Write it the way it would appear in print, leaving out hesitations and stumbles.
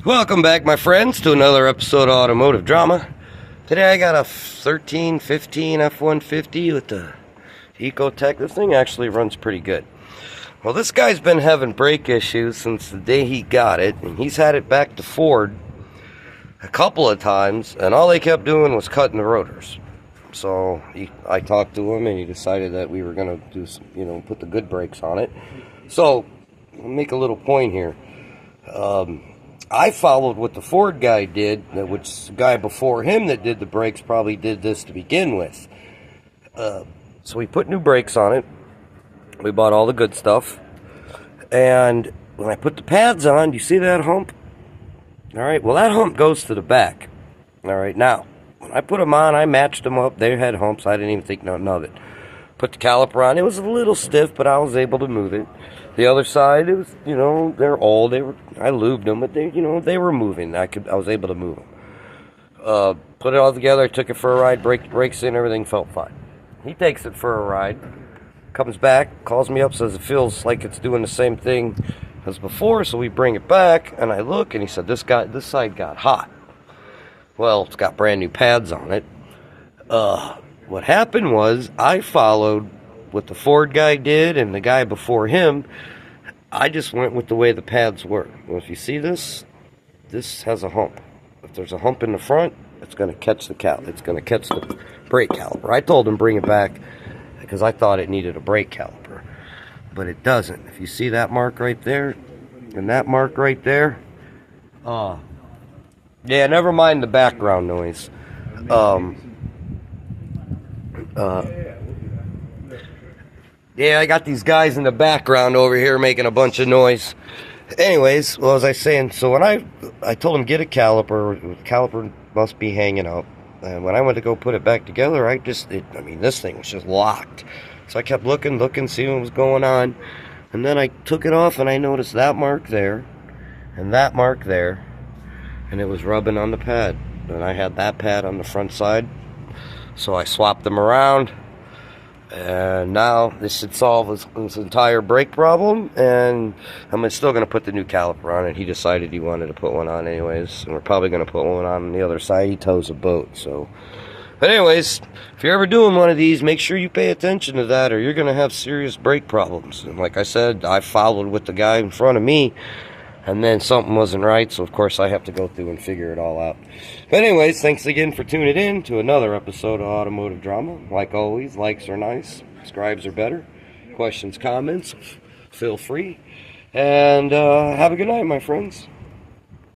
Welcome back, my friends, to another episode of Automotive Drama. Today I got a 1315 F-150 with the Ecotech. This thing actually runs pretty good. Well, this guy's been having brake issues since the day he got it, and he's had it back to Ford a couple of times, and all they kept doing was cutting the rotors. So I talked to him, and he decided that we were going to do some, put the good brakes on it. So I'll make a little point here. I followed what the Ford guy did, which the guy before him that did the brakes probably did this to begin with. So we put new brakes on it. We bought all the good stuff. And when I put the pads on, do you see that hump? All right, well, that hump goes to the back. All right, now, when I put them on, I matched them up. They had humps. I didn't even think nothing of it. Put the caliper on. It was a little stiff, but I was able to move it. The other side, it was, they're old. I lubed them, but they were moving. I was able to move them. Put it all together. I took it for a ride. Brakes in. Everything felt fine. He takes it for a ride. Comes back, calls me up, says it feels like it's doing the same thing as before. So we bring it back, and I look, and he said this side got hot. Well, it's got brand new pads on it. What happened was I followed what the Ford guy did and the guy before him. I just went with the way the pads were. Well, if you see this has a hump. If there's a hump in the front, it's going to catch it's going to catch the brake caliper. I told him bring it back because I thought it needed a brake caliper, but it doesn't. If you see that mark right there and that mark right there, yeah, never mind the background noise. Yeah, I got these guys in the background over here making a bunch of noise. Anyways, well, as I was saying, so when I told him get a caliper, the caliper must be hanging up. And when I went to go put it back together, this thing was just locked. So I kept looking, seeing what was going on. And then I took it off and I noticed that mark there and that mark there. And it was rubbing on the pad. And I had that pad on the front side. So I swapped them around. And now this should solve this entire brake problem, and I'm still going to put the new caliper on it. He decided he wanted to put one on anyways, and we're probably going to put one on the other side. He tows a boat, so. But anyways, if you're ever doing one of these, make sure you pay attention to that, or you're going to have serious brake problems. And like I said, I followed with the guy in front of me, and then something wasn't right, so of course I have to go through and figure it all out. But anyways, thanks again for tuning in to another episode of Automotive Drama. Like always, likes are nice, subscribes are better. Questions, comments, feel free. And have a good night, my friends.